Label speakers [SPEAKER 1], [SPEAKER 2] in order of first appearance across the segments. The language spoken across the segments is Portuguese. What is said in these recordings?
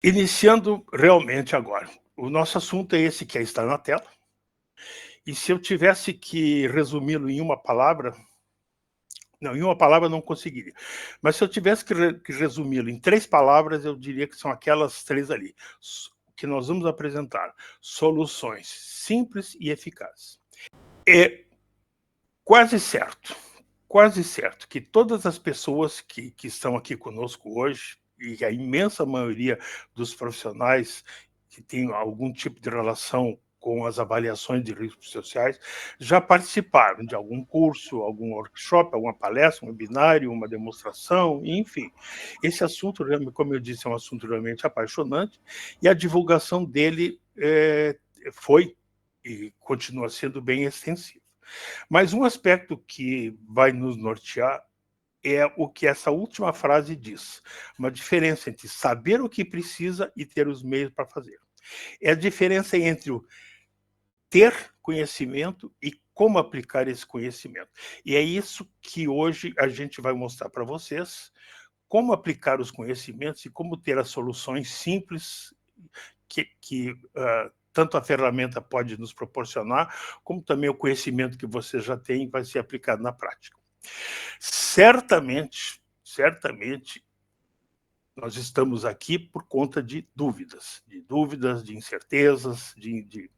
[SPEAKER 1] Iniciando realmente agora. O nosso assunto é esse que aí está na tela. E se eu tivesse que resumi-lo em uma palavra, não, em uma palavra não conseguiria. Mas se eu tivesse que resumi-lo em 3 palavras, eu diria que são aquelas 3 ali. O que nós vamos apresentar: soluções simples e eficazes. É quase certo que todas as pessoas que estão aqui conosco hoje, e a imensa maioria dos profissionais que têm algum tipo de relação com as avaliações de riscos sociais, já participaram de algum curso, algum workshop, alguma palestra, um webinário, uma demonstração, enfim. Esse assunto, como eu disse, é um assunto realmente apaixonante, e a divulgação dele foi e continua sendo bem extensiva. Mas um aspecto que vai nos nortear é o que essa última frase diz: uma diferença entre saber o que precisa e ter os meios para fazer. É a diferença entre o ter conhecimento e como aplicar esse conhecimento. E é isso que hoje a gente vai mostrar para vocês, como aplicar os conhecimentos e como ter as soluções simples que tanto a ferramenta pode nos proporcionar, como também o conhecimento que você já tem vai ser aplicado na prática. Certamente, nós estamos aqui por conta de dúvidas, de incertezas, de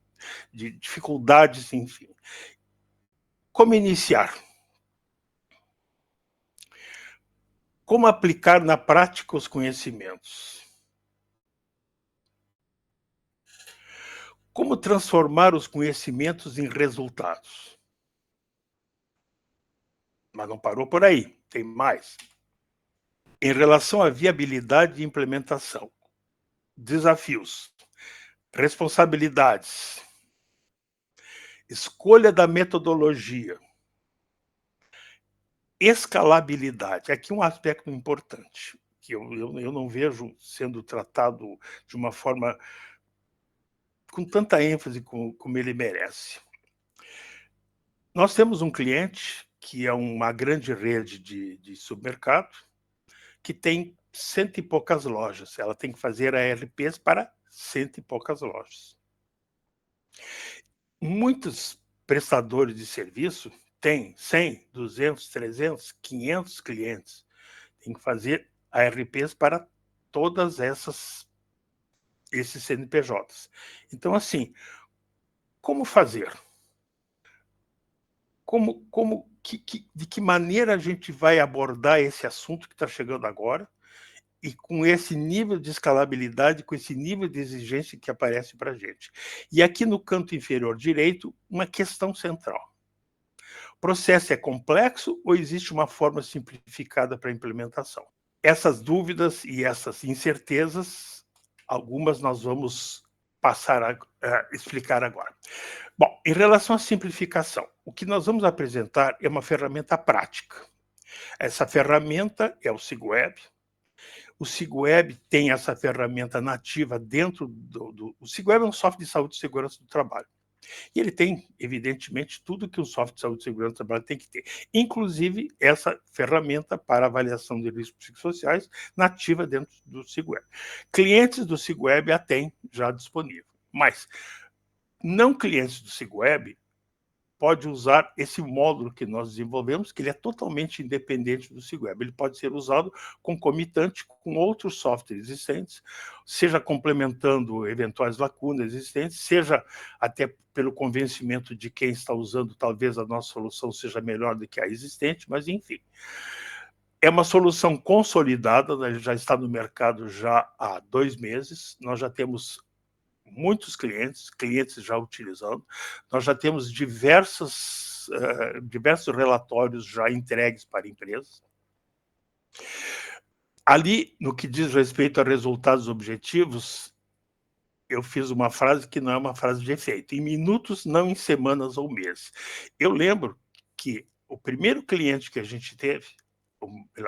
[SPEAKER 1] dificuldades, enfim. Como iniciar? Como aplicar na prática os conhecimentos? Como transformar os conhecimentos em resultados? Mas não parou por aí, tem mais. Em relação à viabilidade e implementação, desafios, responsabilidades, escolha da metodologia, escalabilidade. Aqui um aspecto importante, que eu não vejo sendo tratado de uma forma com tanta ênfase como ele merece. Nós temos um cliente que é uma grande rede de supermercado, que tem 100 e poucas lojas. Ela tem que fazer ARPs para 100 e poucas lojas. Muitos prestadores de serviço têm 100, 200, 300, 500 clientes. Tem que fazer ARPs para todas esses CNPJs. Então, assim, como fazer? De que maneira a gente vai abordar esse assunto que está chegando agora, e com esse nível de escalabilidade, com esse nível de exigência que aparece para a gente. E aqui no canto inferior direito, uma questão central. O processo é complexo ou existe uma forma simplificada para a implementação? Essas dúvidas e essas incertezas, algumas nós vamos passar a explicar agora. Bom, em relação à simplificação, o que nós vamos apresentar é uma ferramenta prática. Essa ferramenta é o SigWeb. O SigWeb tem essa ferramenta nativa dentro o SigWeb é um software de saúde e segurança do trabalho. E ele tem, evidentemente, tudo que um software de saúde e segurança do trabalho tem que ter, inclusive essa ferramenta para avaliação de riscos psicossociais nativa dentro do SigWeb. Clientes do SigWeb a têm já disponível, mas não clientes do SigWeb pode usar esse módulo que nós desenvolvemos, que ele é totalmente independente do SigWeb. Ele pode ser usado concomitante com outros softwares existentes, seja complementando eventuais lacunas existentes, seja até pelo convencimento de quem está usando, talvez a nossa solução seja melhor do que a existente, mas enfim. É uma solução consolidada, né? Já está no mercado já há 2 meses, nós já temos muitos clientes já utilizando, nós já temos diversos relatórios já entregues para empresas. Ali, no que diz respeito a resultados objetivos, eu fiz uma frase que não é uma frase de efeito, em minutos, não em semanas ou meses. Eu lembro que o primeiro cliente que a gente teve,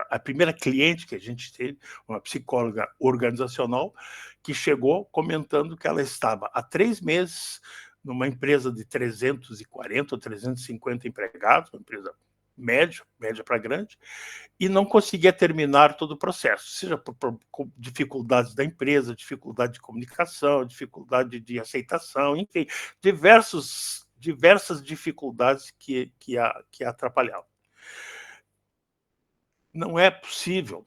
[SPEAKER 1] a primeira cliente que a gente teve, uma psicóloga organizacional, que chegou comentando que ela estava há 3 meses numa empresa de 340 ou 350 empregados, uma empresa média para grande, e não conseguia terminar todo o processo, seja por dificuldades da empresa, dificuldade de comunicação, dificuldade de aceitação, enfim, diversas dificuldades que atrapalhavam. Não é possível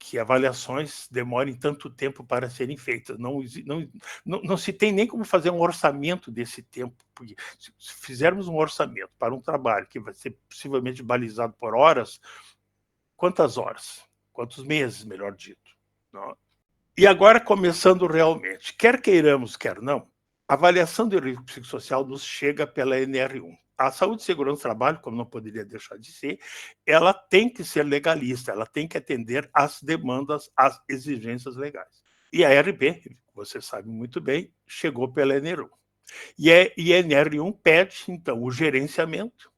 [SPEAKER 1] que avaliações demorem tanto tempo para serem feitas. Não se tem nem como fazer um orçamento desse tempo, porque se fizermos um orçamento para um trabalho que vai ser possivelmente balizado por horas, quantas horas? Quantos meses, melhor dito? Não? E agora, começando realmente, quer queiramos, quer não, a avaliação de risco psicossocial nos chega pela NR1. A saúde e segurança do trabalho, como não poderia deixar de ser, ela tem que ser legalista, ela tem que atender às demandas, às exigências legais. E a RB, você sabe muito bem, chegou pela NR1. E a NR1 pede, então, o gerenciamento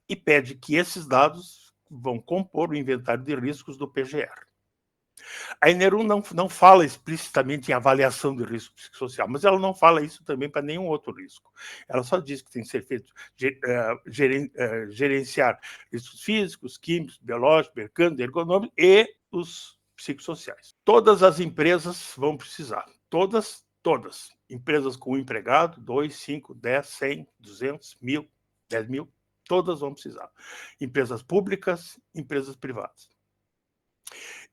[SPEAKER 1] e pede que esses dados vão compor o inventário de riscos do PGR. A NR1 não fala explicitamente em avaliação de risco psicossocial, mas ela não fala isso também para nenhum outro risco. Ela só diz que tem que ser feito gerenciar riscos físicos, químicos, biológicos, mecânicos, ergonômicos e os psicossociais. Todas as empresas vão precisar, todas. Empresas com um empregado, 2, 5, 10, 100, 200, 1.000, 10.000, todas vão precisar. Empresas públicas, empresas privadas.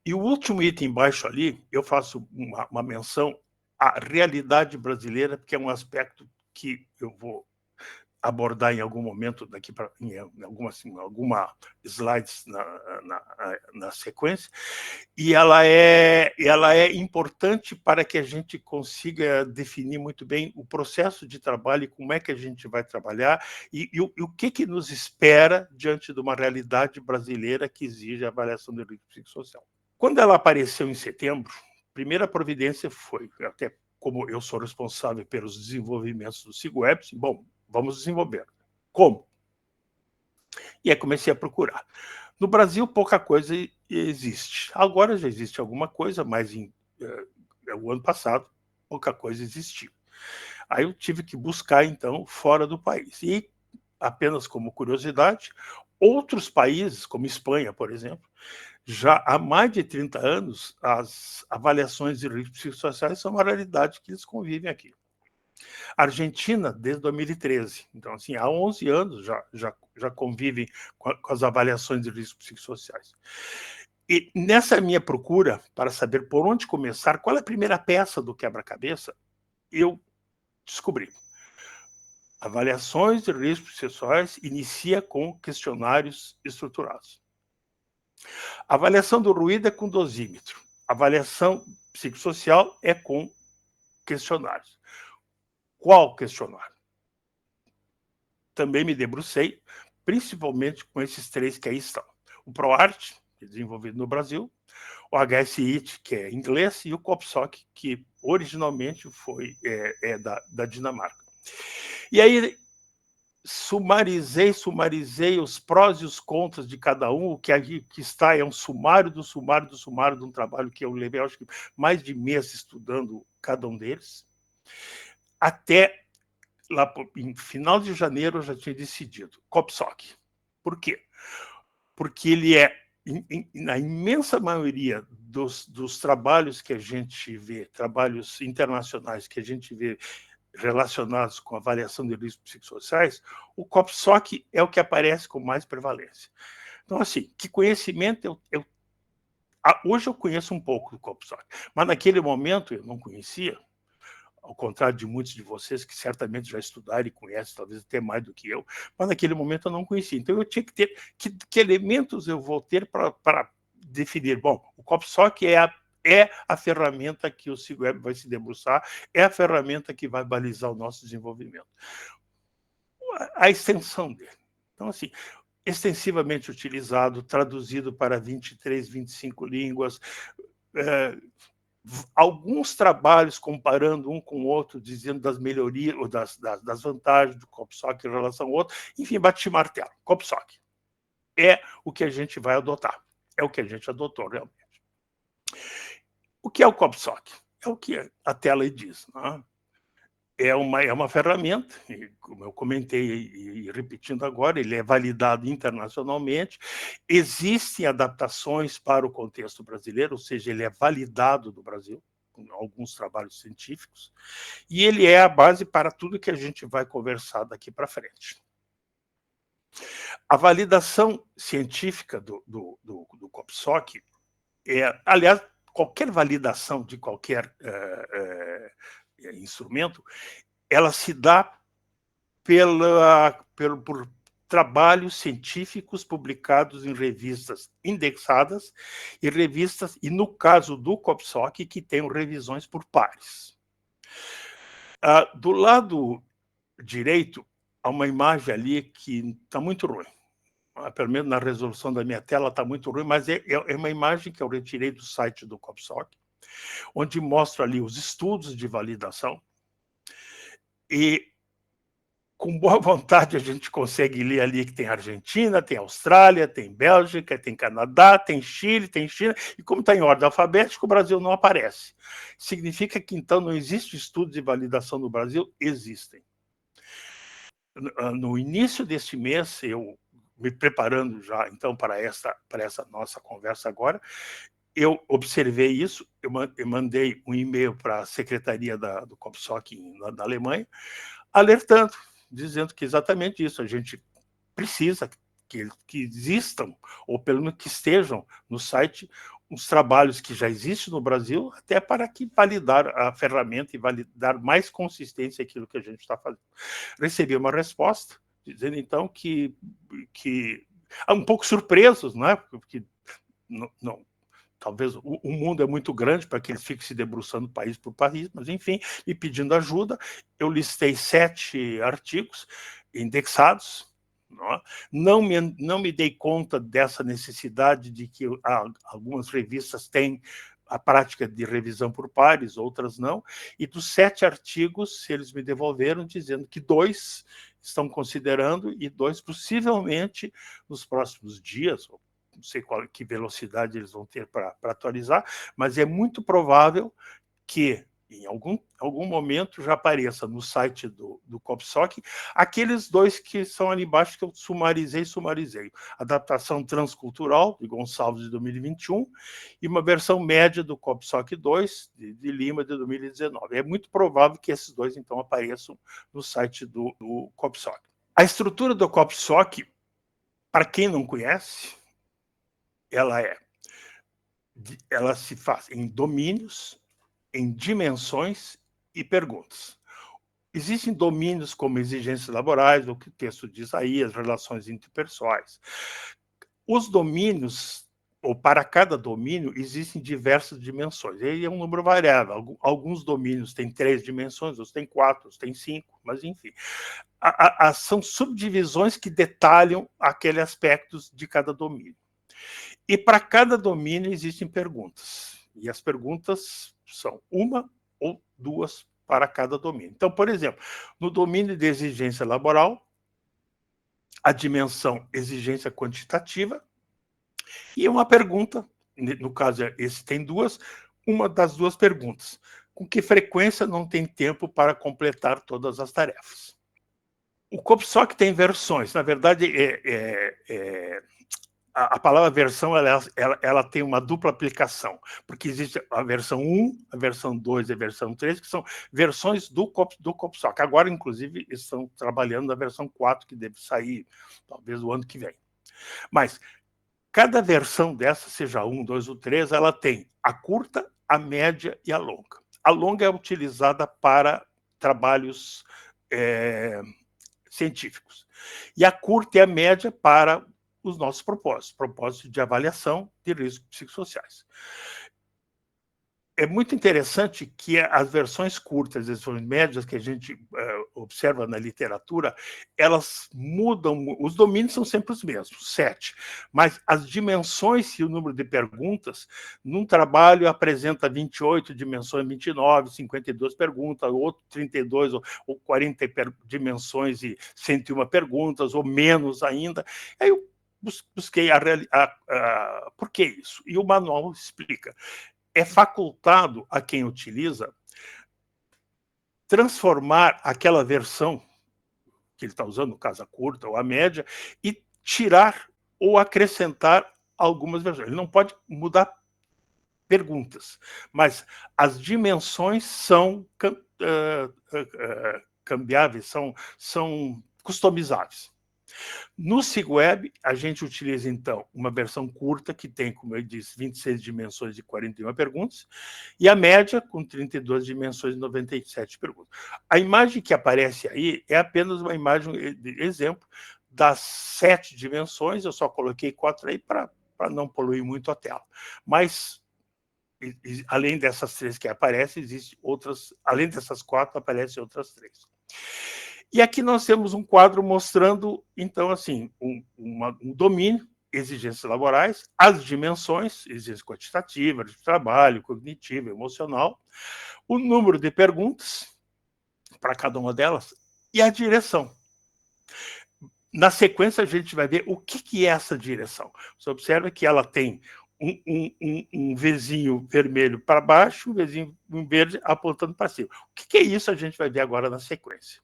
[SPEAKER 1] E o último item embaixo ali, eu faço uma menção à realidade brasileira, porque é um aspecto que eu vou abordar em algum momento, daqui para em alguma slides na sequência, e ela é importante para que a gente consiga definir muito bem o processo de trabalho e como é que a gente vai trabalhar e o que nos espera diante de uma realidade brasileira que exige a avaliação do risco psicossocial. Quando ela apareceu em setembro, a primeira providência foi, até como eu sou responsável pelos desenvolvimentos do SIGWeb, bom, vamos desenvolver. Como? E aí comecei a procurar. No Brasil, pouca coisa existe. Agora já existe alguma coisa, mas o ano passado, pouca coisa existiu. Aí eu tive que buscar, então, fora do país. E, apenas como curiosidade, outros países, como Espanha, por exemplo, já há mais de 30 anos, as avaliações de riscos psicossociais são uma realidade que eles convivem aqui. A Argentina, desde 2013. Então, assim, há 11 anos já convivem com as avaliações de riscos psicossociais. E nessa minha procura, para saber por onde começar, qual é a primeira peça do quebra-cabeça, eu descobri. Avaliações de riscos psicossociais inicia com questionários estruturados. A avaliação do ruído é com dosímetro. A avaliação psicossocial é com questionários. Qual questionário? Também me debrucei, principalmente com esses três que aí estão. O ProArt, desenvolvido no Brasil, o HSIT, que é inglês, e o COPSOC, que originalmente é da Dinamarca. E aí sumarizei os prós e os contras de cada um, o que está é um sumário do sumário do sumário de um trabalho que eu levei, acho que mais de mês estudando cada um deles, até lá em final de janeiro eu já tinha decidido, COPSOC. Por quê? Porque ele é, na imensa maioria dos trabalhos que a gente vê, trabalhos internacionais que a gente vê relacionados com avaliação de riscos psicossociais, o COPSOC é o que aparece com mais prevalência. Então, assim, que conhecimento hoje eu conheço um pouco do COPSOC, mas naquele momento eu não conhecia, ao contrário de muitos de vocês que certamente já estudaram e conhecem, talvez até mais do que eu, mas naquele momento eu não conhecia. Então eu tinha que ter que elementos eu vou ter para definir. Bom, o COPSOC é a ferramenta que o SIGWeb vai se debruçar, é a ferramenta que vai balizar o nosso desenvolvimento. A extensão dele. Então, assim, extensivamente utilizado, traduzido para 23, 25 línguas, alguns trabalhos comparando um com o outro, dizendo das melhorias, ou das vantagens do COPSOC em relação ao outro, enfim, bati martelo. COPSOC é o que a gente vai adotar, é o que a gente adotou realmente. O que é o COPSOC? É o que a tela diz, né? é uma ferramenta, e como eu comentei e repetindo agora, ele é validado internacionalmente, existem adaptações para o contexto brasileiro, ou seja, ele é validado no Brasil, com alguns trabalhos científicos, e ele é a base para tudo que a gente vai conversar daqui para frente. A validação científica do COPSOC aliás, qualquer validação de qualquer instrumento, ela se dá por trabalhos científicos publicados em revistas indexadas e no caso do COPSOC, que tem revisões por pares. Do lado direito, há uma imagem ali que está muito ruim. Pelo menos na resolução da minha tela está muito ruim, mas é uma imagem que eu retirei do site do COPSOC, onde mostra ali os estudos de validação, e com boa vontade a gente consegue ler ali que tem Argentina, tem Austrália, tem Bélgica, tem Canadá, tem Chile, tem China, e como está em ordem alfabética, o Brasil não aparece. Significa que, então, não existe estudo de validação no Brasil? Existem. No início deste mês, eu me preparando já, então, para essa nossa conversa agora, eu observei isso, eu mandei um e-mail para a secretaria do COPSOC na Alemanha, alertando, dizendo que exatamente isso, a gente precisa que existam, ou pelo menos que estejam no site, os trabalhos que já existem no Brasil, até para que validar a ferramenta e dar mais consistência àquilo que a gente está fazendo. Recebi uma resposta, dizendo então que um pouco surpresos, né? Porque não, talvez o mundo é muito grande para que eles fiquem se debruçando país por país, mas enfim, e pedindo ajuda, eu listei 7 artigos indexados, não me dei conta dessa necessidade de que algumas revistas têm a prática de revisão por pares, outras não, e dos 7 artigos, eles me devolveram dizendo que 2 estão considerando e 2 possivelmente nos próximos dias, não sei que velocidade eles vão ter para atualizar, mas é muito provável que em algum momento já apareça no site do COPSOC aqueles 2 que são ali embaixo que eu sumarizei. Adaptação transcultural, de Gonçalves, de 2021, e uma versão média do COPSOC 2, de Lima, de 2019. É muito provável que esses 2, então, apareçam no site do COPSOC. A estrutura do COPSOC, para quem não conhece, ela se faz em domínios, em dimensões e perguntas. Existem domínios como exigências laborais, o que o texto diz aí, as relações interpessoais. Os domínios, ou para cada domínio, existem diversas dimensões. Aí é um número variável. Alguns domínios têm 3 dimensões, outros têm 4, outros têm 5, mas enfim. São subdivisões que detalham aqueles aspectos de cada domínio. E para cada domínio existem perguntas. E as perguntas são 1 ou 2 para cada domínio. Então, por exemplo, no domínio de exigência laboral, a dimensão exigência quantitativa e uma pergunta, no caso esse tem 2, uma das 2 perguntas: com que frequência não tem tempo para completar todas as tarefas? O COPSOC tem versões, na verdade, a palavra versão ela tem uma dupla aplicação, porque existe a versão 1, a versão 2 e a versão 3, que são versões do COPSOC. Agora, inclusive, estão trabalhando na versão 4, que deve sair talvez o ano que vem. Mas cada versão dessa, seja 1, 2 ou 3, ela tem a curta, a média e a longa. A longa é utilizada para trabalhos científicos. E a curta e a média para os nossos propósitos de avaliação de riscos psicossociais. É muito interessante que as versões curtas, as versões médias que a gente observa na literatura, elas mudam, os domínios são sempre os mesmos, 7, mas as dimensões e o número de perguntas, num trabalho apresenta 28 dimensões, 29, 52 perguntas, outro 32 ou 40 dimensões e 101 perguntas, ou menos ainda. Aí eu busquei por que isso? E o manual explica. É facultado a quem utiliza transformar aquela versão que ele está usando, no caso a curta ou a média, e tirar ou acrescentar algumas versões. Ele não pode mudar perguntas, mas as dimensões são cambiáveis, são customizáveis. No SIGWeb, a gente utiliza, então, uma versão curta, que tem, como eu disse, 26 dimensões e 41 perguntas, e a média, com 32 dimensões e 97 perguntas. A imagem que aparece aí é apenas uma imagem de exemplo das 7 dimensões, eu só coloquei 4 aí para não poluir muito a tela. Mas, além dessas 3 que aparecem, existem outras, além dessas 4, aparecem outras 3. E aqui nós temos um quadro mostrando, então, assim, um domínio, exigências laborais, as dimensões, exigência quantitativa, de trabalho, cognitiva, emocional, o número de perguntas para cada uma delas e a direção. Na sequência, a gente vai ver o que é essa direção. Você observa que ela tem um Vzinho vermelho para baixo, um Vzinho verde apontando para cima. O que é isso? A gente vai ver agora na sequência.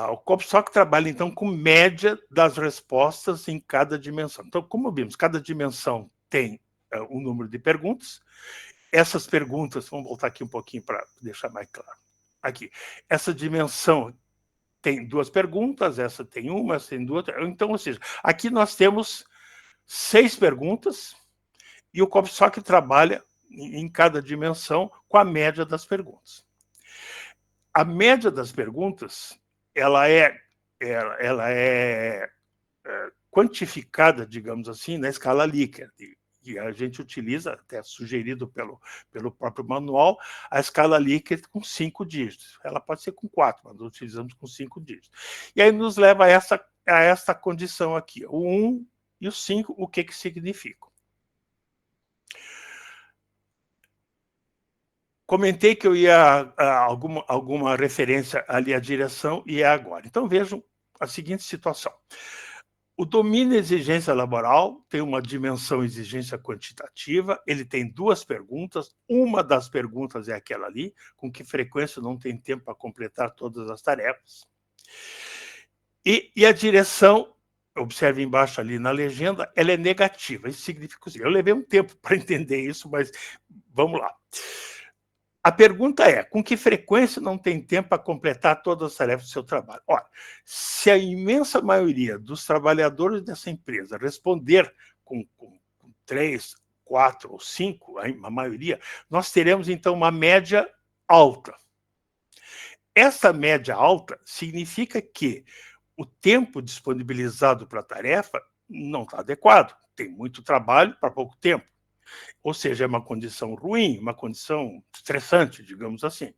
[SPEAKER 1] O COPSOC trabalha, então, com média das respostas em cada dimensão. Então, como vimos, cada dimensão tem um número de perguntas. Essas perguntas, vamos voltar aqui um pouquinho para deixar mais claro. Aqui, essa dimensão tem 2 perguntas, essa tem uma, essa tem 2. Então, ou seja, aqui nós temos 6 perguntas e o COPSOC trabalha em cada dimensão com a média das perguntas. A média das perguntas, ela é quantificada, digamos assim, na escala Likert, e a gente utiliza, até sugerido pelo próprio manual, a escala Likert com 5 dígitos. Ela pode ser com 4, mas nós utilizamos com 5 dígitos. E aí nos leva a essa condição aqui, o 1 e o 5, o que significam. Comentei que eu ia alguma referência ali à direção, e é agora. Então, vejam a seguinte situação. O domínio exigência laboral tem uma dimensão exigência quantitativa, ele tem 2 perguntas, uma das perguntas é aquela ali, com que frequência não tem tempo para completar todas as tarefas. E a direção, observe embaixo ali na legenda, ela é negativa, isso significa assim, eu levei um tempo para entender isso, mas vamos lá. A pergunta é, com que frequência não tem tempo para completar todas as tarefas do seu trabalho? Ora, se a imensa maioria dos trabalhadores dessa empresa responder com 3, 4 ou 5, a maioria, nós teremos, então, uma média alta. Essa média alta significa que o tempo disponibilizado para a tarefa não está adequado. Tem muito trabalho para pouco tempo. Ou seja, é uma condição ruim, uma condição estressante, digamos assim.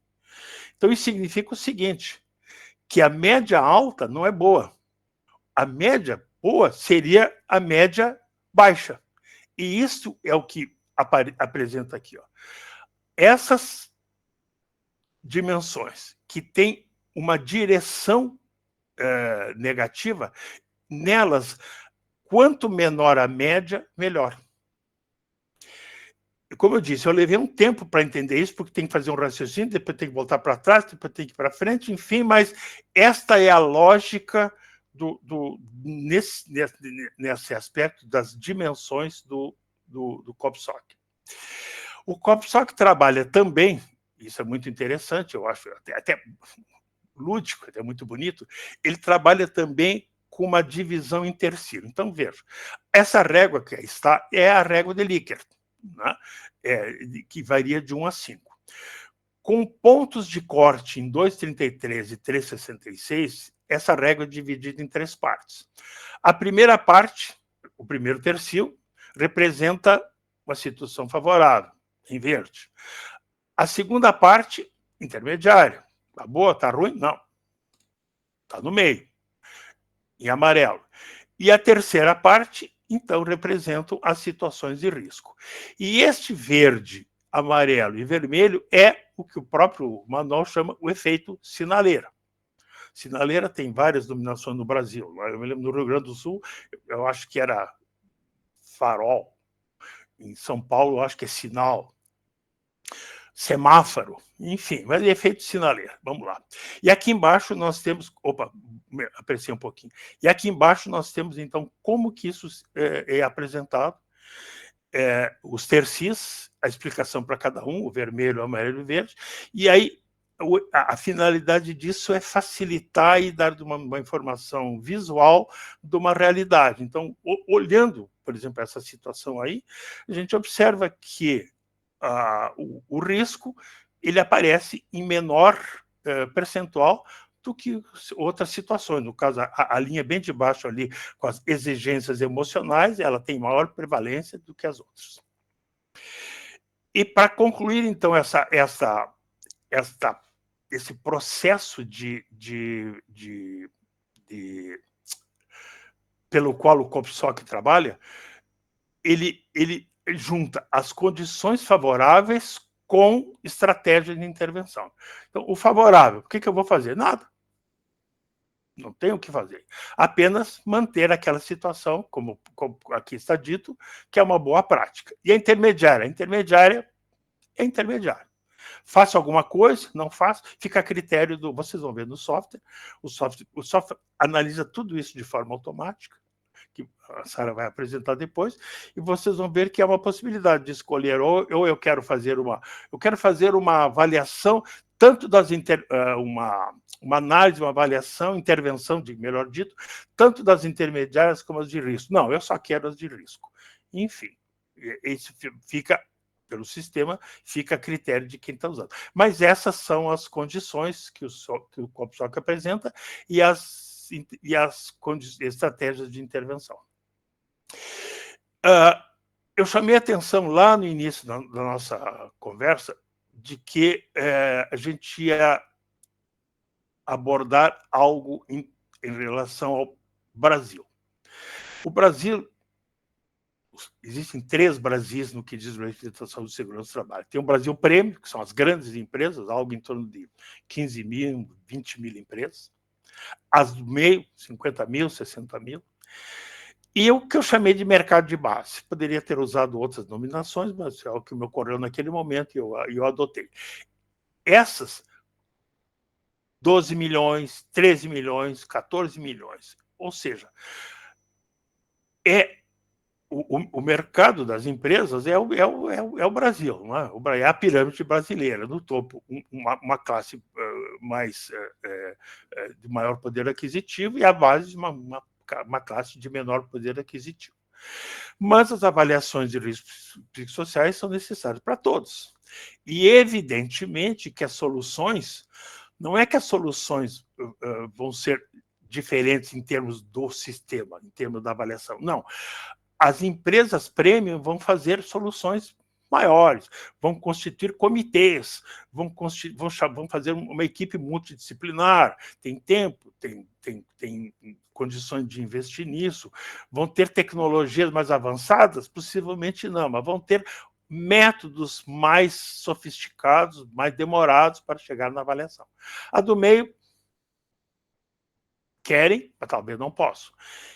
[SPEAKER 1] Então, isso significa o seguinte, que a média alta não é boa. A média boa seria a média baixa. E isso é o que apresenta aqui. Ó. Essas dimensões que têm uma direção negativa, nelas, quanto menor a média, melhor. Como eu disse, eu levei um tempo para entender isso, porque tem que fazer um raciocínio, depois tem que voltar para trás, depois tem que ir para frente, enfim, mas esta é a lógica nesse aspecto das dimensões do COPSOC. O COPSOC trabalha também, isso é muito interessante, eu acho até lúdico, até muito bonito, ele trabalha também com uma divisão em terceiro. Então, veja, essa régua que está é a régua de Likert, né? Que varia de 1 a 5. Com pontos de corte em 2,33 e 3,66, essa régua é dividida em 3 partes. A primeira parte, o primeiro tercio, representa uma situação favorável, em verde. A segunda parte, intermediária. Está boa, está ruim? Não. Está no meio, em amarelo. E a terceira parte, então, representam as situações de risco. E este verde, amarelo e vermelho é o que o próprio manual chama o efeito sinaleira. Sinaleira tem várias denominações no Brasil. Eu me lembro, no Rio Grande do Sul, eu acho que era farol. Em São Paulo, eu acho que é sinal. semáforo, enfim, mas é efeito sinaleiro. Vamos lá. E aqui embaixo nós temos... Opa, apreciei um pouquinho. E aqui embaixo nós temos, então, como que isso é apresentado. Os tercis, a explicação para cada um, o vermelho, o amarelo e o verde, e aí a finalidade disso é facilitar e dar uma informação visual de uma realidade. Então, olhando, por exemplo, essa situação aí, a gente observa que o risco ele aparece em menor percentual do que outras situações. No caso, a linha bem de baixo ali, com as exigências emocionais, ela tem maior prevalência do que as outras. E para concluir, então, esse processo pelo qual o COPSOC trabalha, ele junta as condições favoráveis com estratégia de intervenção. Então, o favorável, o que eu vou fazer? Nada. Não tenho o que fazer. Apenas manter aquela situação, como aqui está dito, que é uma boa prática. E a intermediária? A intermediária é intermediária. Faço alguma coisa, não faço, fica a critério do... Vocês vão ver no software, o software analisa tudo isso de forma automática, que a Sara vai apresentar depois, e vocês vão ver que é uma possibilidade de escolher, ou eu quero fazer uma avaliação, tanto das uma análise, uma avaliação, intervenção, melhor dito, tanto das intermediárias como as de risco. Não, eu só quero as de risco. Enfim, isso fica... pelo sistema, fica a critério de quem está usando. Mas essas são as condições que o COPSOC apresenta e as estratégias de intervenção. Eu chamei a atenção lá no início da nossa conversa de que a gente ia abordar algo em relação ao Brasil. O Brasil... Existem 3 Brasis no que diz respeito à saúde e segurança do trabalho. Tem o Brasil Prêmio, que são as grandes empresas, algo em torno de 15 mil, 20 mil empresas. As do meio, 50 mil, 60 mil. E o que eu chamei de mercado de base. Poderia ter usado outras nominações, mas é o que me ocorreu naquele momento e eu adotei. Essas, 12 milhões, 13 milhões, 14 milhões. Ou seja, o mercado das empresas é o Brasil, não é? É a pirâmide brasileira, no topo, uma classe de maior poder aquisitivo e a base de uma classe de menor poder aquisitivo. Mas as avaliações de riscos psicossociais são necessárias para todos. E, evidentemente, que as soluções... Não é que as soluções vão ser diferentes em termos do sistema, em termos da avaliação. Não. As empresas premium vão fazer soluções maiores, vão constituir comitês, vão fazer uma equipe multidisciplinar, tem tempo, tem condições de investir nisso, vão ter tecnologias mais avançadas? Possivelmente não, mas vão ter métodos mais sofisticados, mais demorados para chegar na avaliação. A do meio querem, mas talvez não possam.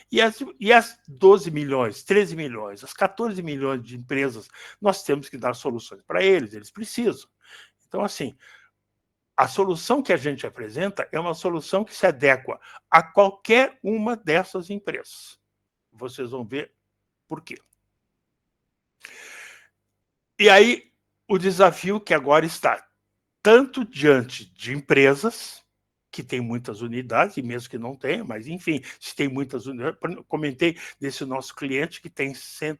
[SPEAKER 1] E as 12 milhões, 13 milhões, as 14 milhões de empresas, nós temos que dar soluções para eles precisam. Então, assim, a solução que a gente apresenta é uma solução que se adequa a qualquer uma dessas empresas. Vocês vão ver por quê. E aí, o desafio que agora está tanto diante de empresas que tem muitas unidades, e mesmo que não tenha, mas, enfim, se tem muitas unidades... Comentei desse nosso cliente que tem 100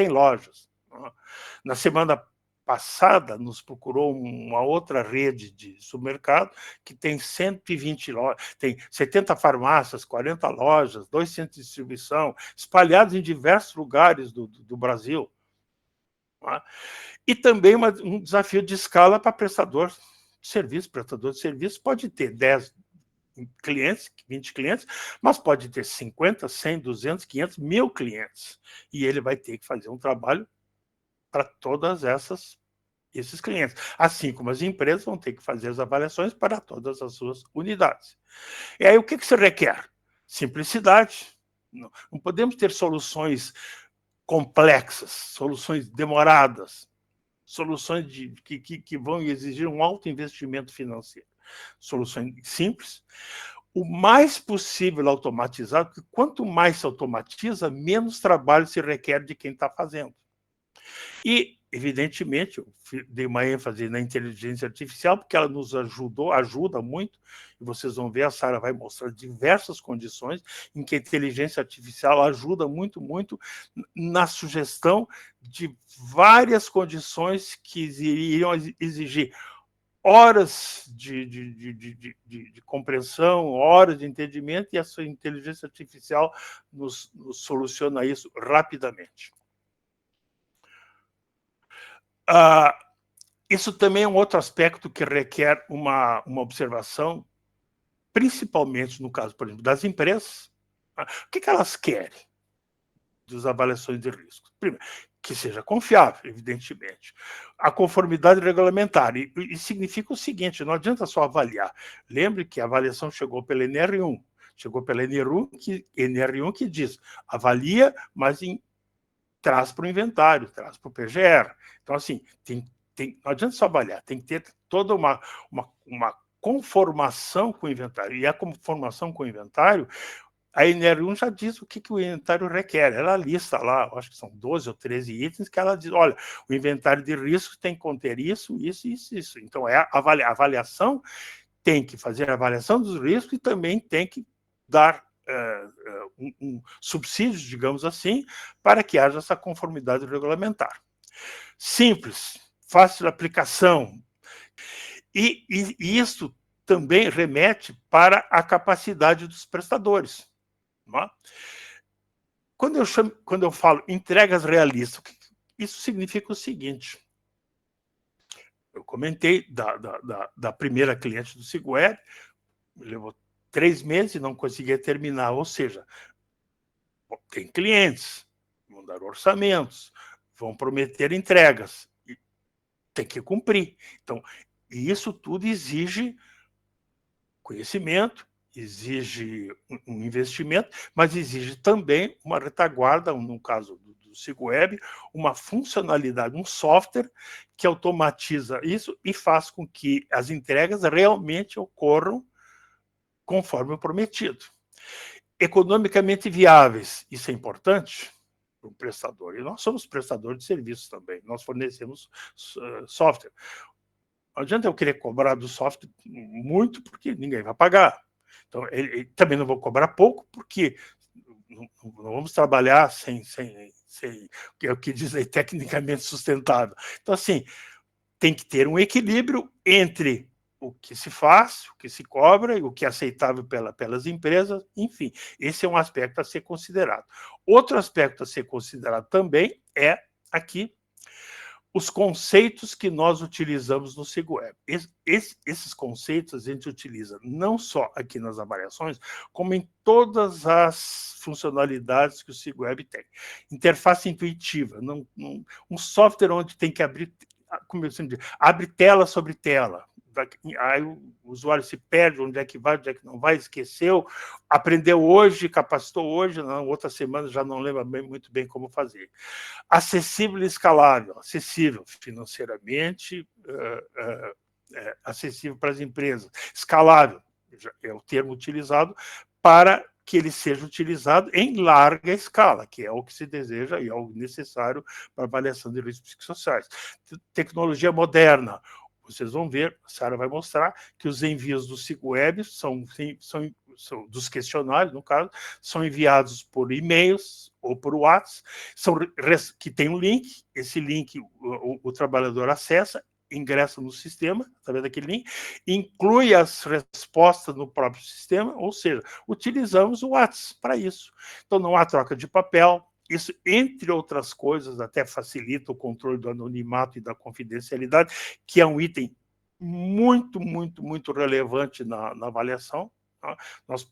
[SPEAKER 1] lojas. Na semana passada, nos procurou uma outra rede de supermercado que tem 120 lojas, tem 70 farmácias, 40 lojas, 2 centros de distribuição, espalhados em diversos lugares do Brasil. E também um desafio de escala para prestador de serviço. Prestador de serviço pode ter 10 clientes, 20 clientes, mas pode ter 50, 100, 200, 500, 1000 clientes. E ele vai ter que fazer um trabalho para todas esses clientes. Assim como as empresas vão ter que fazer as avaliações para todas as suas unidades. E aí, o que se requer? Simplicidade. Não podemos ter soluções complexas, soluções demoradas. soluções que vão exigir um alto investimento financeiro. Soluções simples, o mais possível automatizado, porque quanto mais se automatiza, menos trabalho se requer de quem está fazendo. E, evidentemente, eu dei uma ênfase na inteligência artificial, porque ela nos ajuda muito, e vocês vão ver, a Sara vai mostrar diversas condições em que a inteligência artificial ajuda muito, muito na sugestão de várias condições que iriam exigir horas de compreensão, horas de entendimento, e a sua inteligência artificial nos soluciona isso rapidamente. Isso também é um outro aspecto que requer uma observação, principalmente no caso, por exemplo, das empresas. O que elas querem das avaliações de risco? Primeiro, que seja confiável, evidentemente. A conformidade regulamentar. E significa o seguinte, não adianta só avaliar. Lembre que a avaliação chegou pela NR1. Chegou pela NR1 que diz, avalia, mas traz para o inventário, traz para o PGR. Então, assim, não adianta só avaliar, tem que ter toda uma conformação com o inventário. E a conformação com o inventário, a NR1 já diz o que o inventário requer. Ela lista lá, acho que são 12 ou 13 itens, que ela diz, olha, o inventário de risco tem que conter isso, isso, isso, isso. Então, a avaliação tem que fazer a avaliação dos riscos e também tem que dar subsídios, digamos assim, para que haja essa conformidade regulamentar. Simples, fácil de aplicação. E isso também remete para a capacidade dos prestadores. Não é? Quando eu falo entregas realistas, isso significa o seguinte. Eu comentei da primeira cliente do SigWeb, levou 3 meses e não conseguia terminar, ou seja, tem clientes, vão dar orçamentos, vão prometer entregas, e tem que cumprir. Então, isso tudo exige conhecimento, exige um investimento, mas exige também uma retaguarda, no caso do SigWeb, uma funcionalidade, um software que automatiza isso e faz com que as entregas realmente ocorram conforme o prometido. Economicamente viáveis, isso é importante para o prestador. E nós somos prestadores de serviços também, nós fornecemos software. Não adianta eu querer cobrar do software muito, porque ninguém vai pagar. Então, também não vou cobrar pouco, porque não vamos trabalhar sem é o que diz aí, tecnicamente sustentável. Então, assim, tem que ter um equilíbrio entre o que se faz, o que se cobra, e o que é aceitável pelas empresas, enfim, esse é um aspecto a ser considerado. Outro aspecto a ser considerado também é aqui os conceitos que nós utilizamos no SigWeb. Esses conceitos a gente utiliza não só aqui nas avaliações, como em todas as funcionalidades que o SigWeb tem. Interface intuitiva, um software onde tem que abrir, como eu sempre digo, abre tela sobre tela. Aí o usuário se perde, onde é que vai, onde é que não vai, esqueceu, aprendeu hoje, capacitou hoje, na outra semana já não lembra muito bem como fazer. Acessível e escalável, acessível financeiramente, acessível para as empresas. Escalável, é o termo utilizado para que ele seja utilizado em larga escala, que é o que se deseja e é o necessário para a avaliação de riscos psicossociais. Tecnologia moderna, vocês vão ver, a Sara vai mostrar que os envios do SigWeb são dos questionários, no caso, são enviados por e-mails ou por WhatsApp, que tem um link, esse link o trabalhador acessa, ingressa no sistema, através daquele link, inclui as respostas no próprio sistema, ou seja, utilizamos o WhatsApp para isso. Então, não há troca de papel. Isso, entre outras coisas, até facilita o controle do anonimato e da confidencialidade, que é um item muito, muito, muito relevante na avaliação. Tá? Nós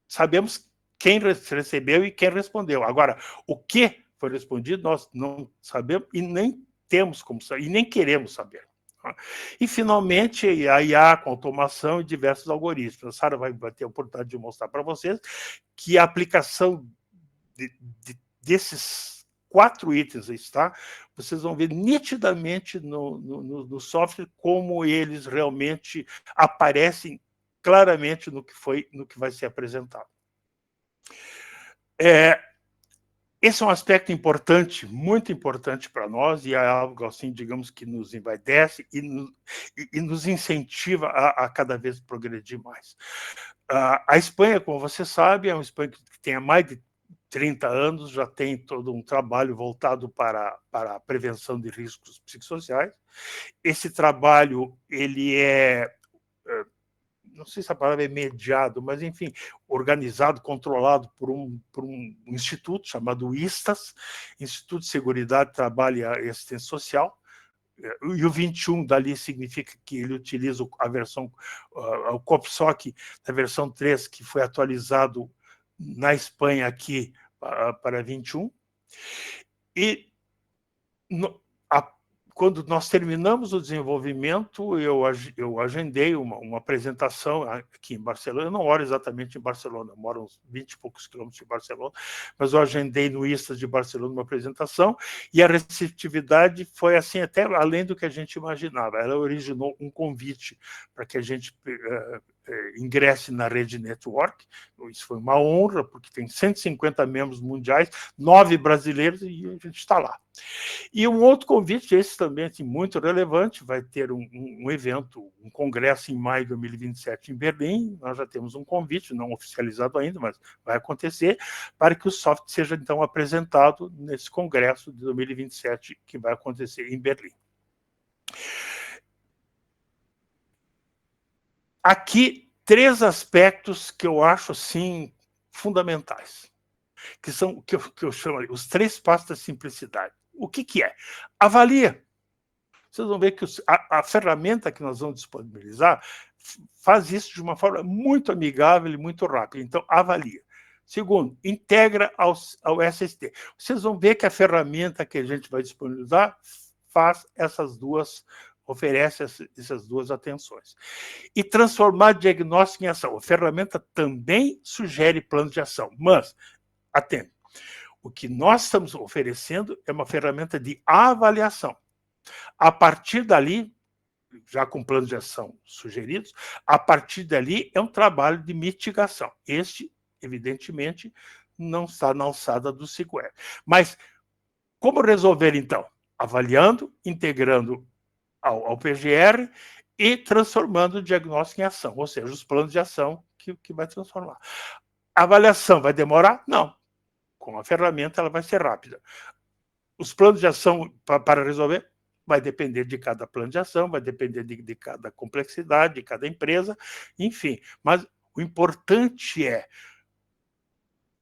[SPEAKER 1] sabemos quem recebeu e quem respondeu. Agora, o que foi respondido, nós não sabemos e nem temos como saber, e nem queremos saber. Tá? E, finalmente, a IA com automação e diversos algoritmos. A Sara vai ter a oportunidade de mostrar para vocês que a aplicação desses 4 itens, aí está, vocês vão ver nitidamente no software como eles realmente aparecem claramente no que vai ser apresentado. Esse é um aspecto importante, muito importante para nós, e é algo, assim, digamos, que nos envaidece e nos incentiva a cada vez progredir mais. A Espanha, como você sabe, é uma Espanha que tem há mais de 30 anos, já tem todo um trabalho voltado para a prevenção de riscos psicossociais. Esse trabalho, ele não sei se a palavra é mediado, mas, enfim, organizado, controlado por um instituto chamado ISTAS, Instituto de Seguridade, Trabalho e Assistência Social, e o 21 dali significa que ele utiliza a versão, o COPSOC, da versão 3, que foi atualizado na Espanha aqui para 21, e quando nós terminamos o desenvolvimento, eu agendei uma apresentação aqui em Barcelona. Eu não moro exatamente em Barcelona, eu moro uns 20 e poucos quilômetros de Barcelona, mas eu agendei no ISTAS de Barcelona uma apresentação, e a receptividade foi assim, até além do que a gente imaginava. Ela originou um convite para que a gente ingresse na rede Network. Isso foi uma honra, porque tem 150 membros mundiais, 9 brasileiros, e a gente está lá. E um outro convite, esse também assim, muito relevante, vai ter um evento, um congresso em maio de 2027 em Berlim. Nós já temos um convite, não oficializado ainda, mas vai acontecer, para que o software seja, então, apresentado nesse congresso de 2027, que vai acontecer em Berlim. Aqui, 3 aspectos que eu acho, assim, fundamentais, que são o que eu chamo de os 3 passos da simplicidade. O que é? Avalia. Vocês vão ver que a ferramenta que nós vamos disponibilizar faz isso de uma forma muito amigável e muito rápida. Então, avalia. Segundo, integra ao SST. Vocês vão ver que a ferramenta que a gente vai disponibilizar oferece essas 2 atenções. E transformar diagnóstico em ação. A ferramenta também sugere plano de ação, mas, atento, o que nós estamos oferecendo é uma ferramenta de avaliação. A partir dali, já com planos de ação sugeridos, a partir dali é um trabalho de mitigação. Este, evidentemente, não está na alçada do 5R. Mas como resolver, então? Avaliando, integrando ao PGR e transformando o diagnóstico em ação, ou seja, os planos de ação que vai transformar. A avaliação vai demorar? Não. Com a ferramenta, ela vai ser rápida. Os planos de ação para resolver? Vai depender de cada plano de ação, vai depender de cada complexidade, de cada empresa, enfim. Mas o importante é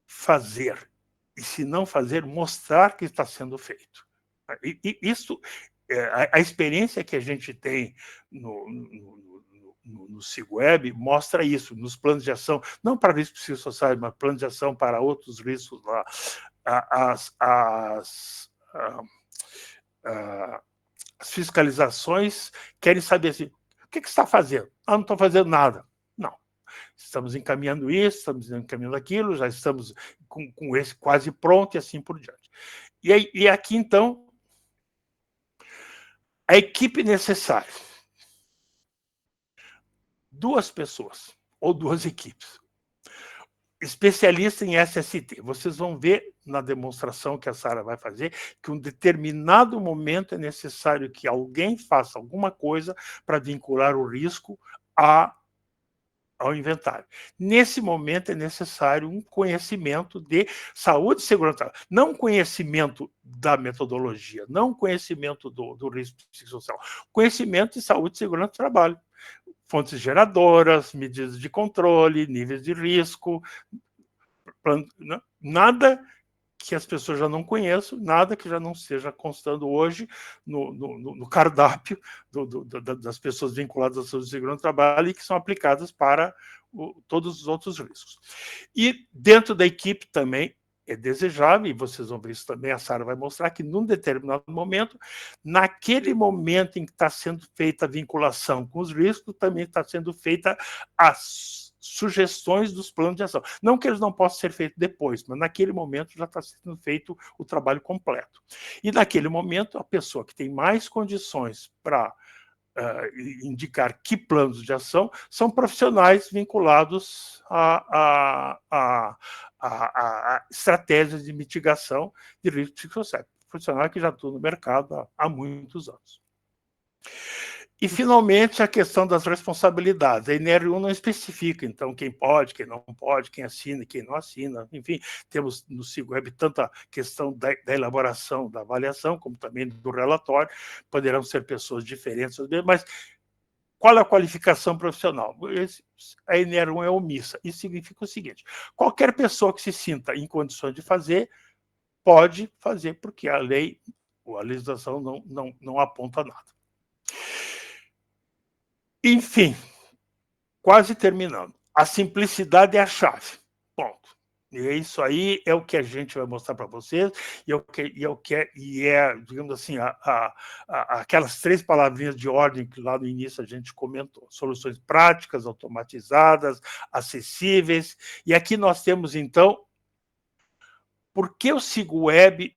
[SPEAKER 1] fazer, e se não fazer, mostrar que está sendo feito. E isso, a experiência que a gente tem no SIGWeb mostra isso, nos planos de ação, não para riscos psicossociais, mas planos de ação para outros riscos lá. As fiscalizações querem saber assim, o que você está fazendo? Não estou fazendo nada. Não. Estamos encaminhando isso, estamos encaminhando aquilo, já estamos com esse quase pronto e assim por diante. E aqui, então, a equipe necessária. 2 pessoas, ou 2 equipes. Especialista em SST. Vocês vão ver na demonstração que a Sara vai fazer que em um determinado momento é necessário que alguém faça alguma coisa para vincular o risco ao inventário. Nesse momento é necessário um conhecimento de saúde e segurança, não conhecimento da metodologia, não conhecimento do risco psicossocial, conhecimento de saúde e segurança do trabalho. Fontes geradoras, medidas de controle, níveis de risco, nada que as pessoas já não conheçam, nada que já não esteja constando hoje no cardápio das pessoas vinculadas à saúde e segurança do trabalho e que são aplicadas para todos os outros riscos. E dentro da equipe também é desejável, e vocês vão ver isso também, a Sara vai mostrar que num determinado momento, naquele momento em que está sendo feita a vinculação com os riscos, também está sendo feita a sugestões dos planos de ação. Não que eles não possam ser feitos depois, mas naquele momento já está sendo feito o trabalho completo. E naquele momento, a pessoa que tem mais condições para indicar que planos de ação são profissionais vinculados a estratégias de mitigação de risco psicossocial. Profissionais que já estão no mercado há muitos anos. E, finalmente, a questão das responsabilidades. A NR1 não especifica, então, quem pode, quem não pode, quem assina e quem não assina. Enfim, temos no SIGWeb tanta questão da elaboração, da avaliação, como também do relatório. Poderão ser pessoas diferentes, mas qual é a qualificação profissional? A NR1 é omissa. Isso significa o seguinte: qualquer pessoa que se sinta em condições de fazer, pode fazer, porque a lei, ou a legislação não aponta nada. Enfim, quase terminando. A simplicidade é a chave. Ponto. E isso aí é o que a gente vai mostrar para vocês, digamos assim, aquelas 3 palavrinhas de ordem que lá no início a gente comentou. Soluções práticas, automatizadas, acessíveis. E aqui nós temos, então, por que o SIGWeb,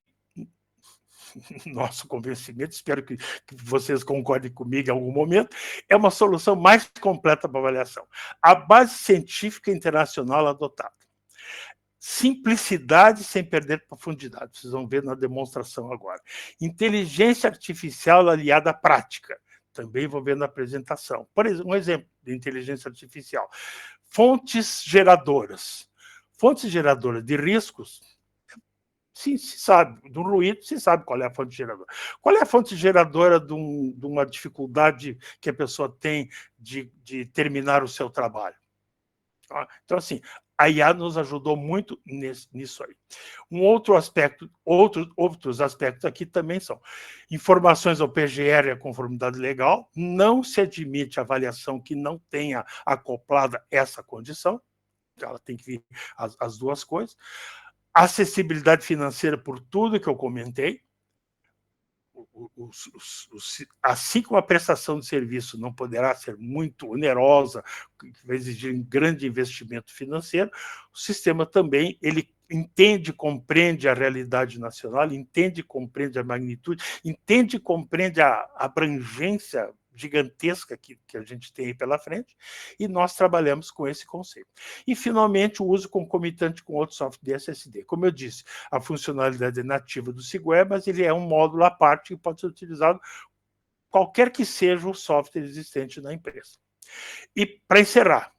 [SPEAKER 1] nosso convencimento, espero que vocês concordem comigo em algum momento, é uma solução mais completa para avaliação. A base científica internacional adotada. Simplicidade sem perder profundidade. Vocês vão ver na demonstração agora. Inteligência artificial aliada à prática. Também vou ver na apresentação. Por exemplo, um exemplo de inteligência artificial. Fontes geradoras. Fontes geradoras de riscos. Sim, se sabe, do ruído, se sabe qual é a fonte geradora. Qual é a fonte geradora de uma dificuldade que a pessoa tem de terminar o seu trabalho? Então, assim, a IA nos ajudou muito nisso aí. Um outro aspecto, outros aspectos aqui também são informações ao PGR e a conformidade legal, não se admite avaliação que não tenha acoplada essa condição, ela tem que vir as duas coisas. Acessibilidade financeira por tudo que eu comentei. Assim como a prestação de serviço não poderá ser muito onerosa, que vai exigir um grande investimento financeiro, o sistema também ele entende e compreende a realidade nacional, entende e compreende a magnitude, entende e compreende a abrangência gigantesca que a gente tem aí pela frente, e nós trabalhamos com esse conceito. E, finalmente, o uso concomitante com outros software de SSD. Como eu disse, a funcionalidade é nativa do SIGWeb, mas ele é um módulo à parte que pode ser utilizado qualquer que seja o software existente na empresa. E, para encerrar,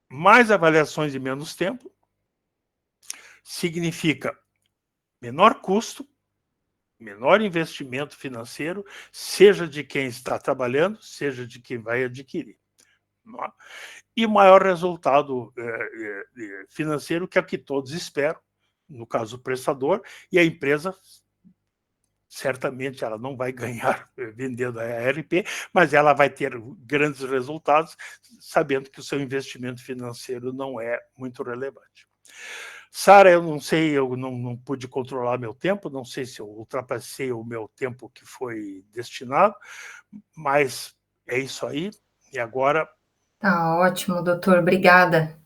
[SPEAKER 1] mais avaliações e menos tempo significa menor custo, menor investimento financeiro, seja de quem está trabalhando, seja de quem vai adquirir. E maior resultado financeiro, que é o que todos esperam, no caso do prestador, e a empresa, certamente, ela não vai ganhar vendendo a ERP, mas ela vai ter grandes resultados, sabendo que o seu investimento financeiro não é muito relevante. Sara, eu não sei, eu não pude controlar meu tempo, não sei se eu ultrapassei o meu tempo que foi destinado, mas é isso aí. E agora...
[SPEAKER 2] Tá ótimo, doutor, obrigada.